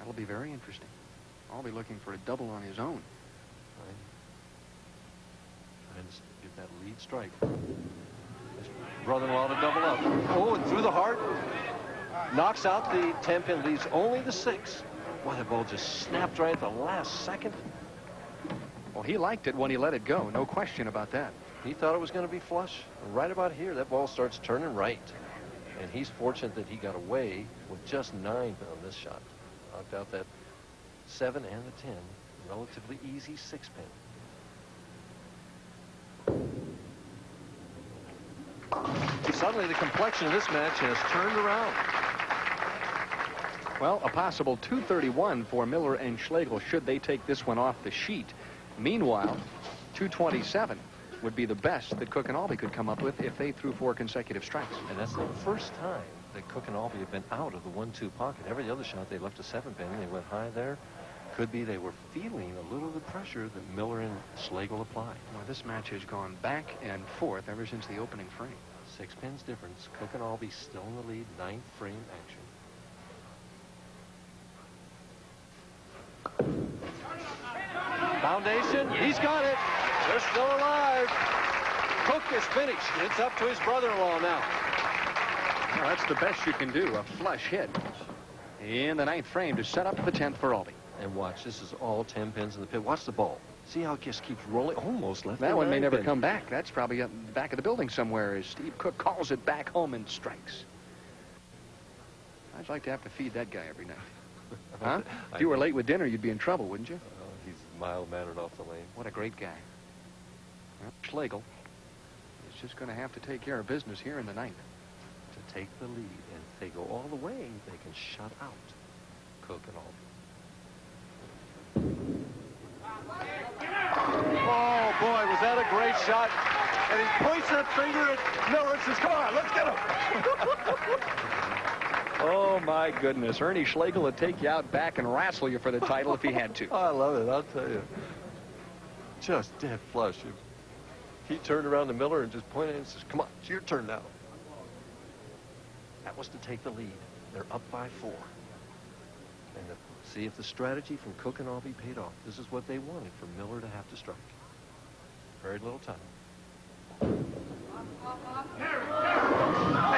That'll be very interesting. Aulby looking for a double on his own. Trying to get that lead strike. His brother-in-law to double up. Oh, and through the heart. Knocks out the 10-pin, leaves only the 6. Boy, that ball just snapped right at the last second. Well, he liked it when he let it go. No question about that. He thought it was going to be flush. And right about here, that ball starts turning right. And he's fortunate that he got away with just 9 on this shot. Knocked out that 7 and the 10. Relatively easy 6-pin. Suddenly, the complexion of this match has turned around. Well, a possible 231 for Miller and Schegle should they take this one off the sheet. Meanwhile, 227 would be the best that Cook and Aulby could come up with if they threw 4 consecutive strikes. And that's the first time that Cook and Aulby have been out of the 1-2 pocket. Every other shot, they left a 7-pin. They went high there. Could be they were feeling a little of the pressure that Miller and Schegle applied. Well, this match has gone back and forth ever since the opening frame. 6 pins difference. Cook and Aulby still in the lead. 9th frame action. Foundation. He's got it. They're still alive. Cook is finished. It's up to his brother-in-law now. Well, that's the best you can do. A flush hit in the 9th frame to set up the 10th for Aulby. And watch. This is all 10 pins in the pit. Watch the ball. See how it just keeps rolling? Almost left. That one may never come back. That's probably up in the back of the building somewhere as Steve Cook calls it back home and strikes. I'd like to have to feed that guy every night. Huh? If you were late with dinner, you'd be in trouble, wouldn't you? He's mild-mannered off the lane. What a great guy. Well, Schegle is just going to have to take care of business here in the 9th. To take the lead. And if they go all the way, they can shut out Cook and Aulby. Oh, boy, was that a great shot. And he points that finger at Miller and says, come on, let's get him. Oh, my goodness. Ernie Schegle would take you out back and wrestle you for the title if he had to. Oh, I love it, I'll tell you. Just dead flush. He turned around to Miller and just pointed and says, come on, it's your turn now. That was to take the lead. They're up by 4. And see if the strategy from Cook and Aulby paid off. This is what they wanted, for Miller to have to strike. Very little time. And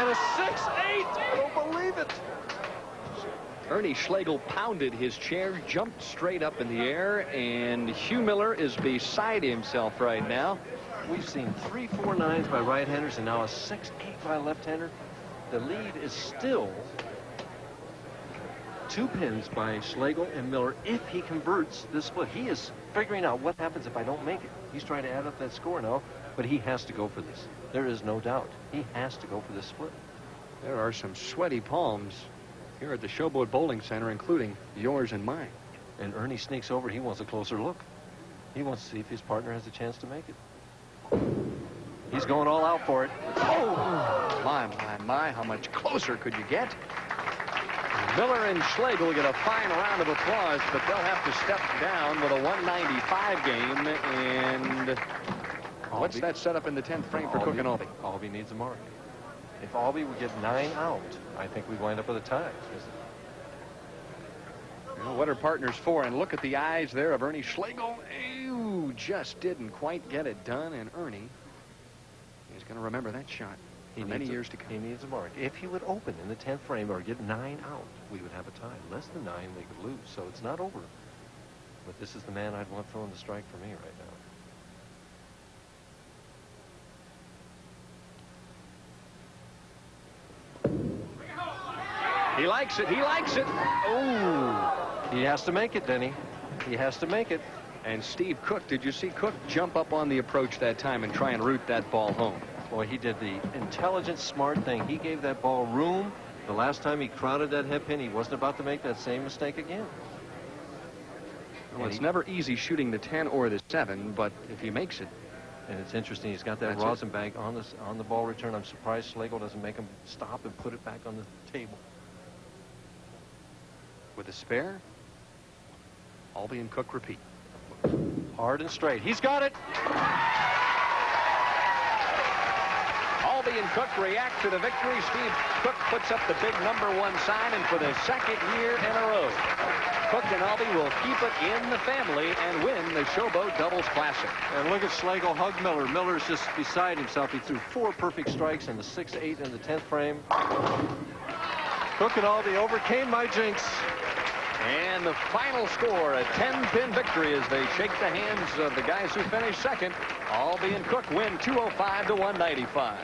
a 6-8! I don't believe it. Ernie Schegle pounded his chair, jumped straight up in the air, and Hugh Miller is beside himself right now. We've seen 3 4-9s by right-handers and now a 6-8 by left-hander. The lead is still 2 pins by Schegle and Miller if he converts this split. He is figuring out what happens if I don't make it. He's trying to add up that score now, but he has to go for this. There is no doubt. He has to go for this split. There are some sweaty palms here at the Showboat Bowling Center, including yours and mine. And Ernie sneaks over. He wants a closer look. He wants to see if his partner has a chance to make it. He's going all out for it. Oh, my, how much closer could you get? Miller and Schegle get a fine round of applause, but they'll have to step down with a 195 game. And what's that set up in the 10th frame for Cook and Aulby? Aulby needs a mark. If Aulby would get 9 out, I think we'd wind up with a tie. Well, what are partners for? And look at the eyes there of Ernie Schegle. Ew, just didn't quite get it done. And Ernie is going to remember that shot for many years to come. He needs a mark. If he would open in the 10th frame or get 9 out, we would have a tie. Less than 9, they could lose. So it's not over. But this is the man I'd want throwing the strike for me right now. He likes it. He likes it. Oh. He has to make it, Denny. He has to make it. And Steve Cook, did you see Cook jump up on the approach that time and try and root that ball home? Boy, he did the intelligent, smart thing. He gave that ball room. The last time he crowded that head pin, he wasn't about to make that same mistake again. Well, it's never easy shooting the 10 or the 7, but if he makes it. And it's interesting, he's got that rosin bag on the ball return. I'm surprised Schegle doesn't make him stop and put it back on the table. With a spare, Aulby and Cook repeat. Hard and straight. He's got it. Aulby and Cook react to the victory. Steve Cook puts up the big #1 sign, and for the 2nd year in a row, Cook and Aulby will keep it in the family and win the Showboat Doubles Classic. And look at Schegle hug Miller. Miller's just beside himself. He threw 4 perfect strikes in the 6th, 8th, and the 10th frame. Cook and Aulby overcame my jinx. And the final score, a 10-pin victory as they shake the hands of the guys who finished second. Aulby and Cook win 205 to 195.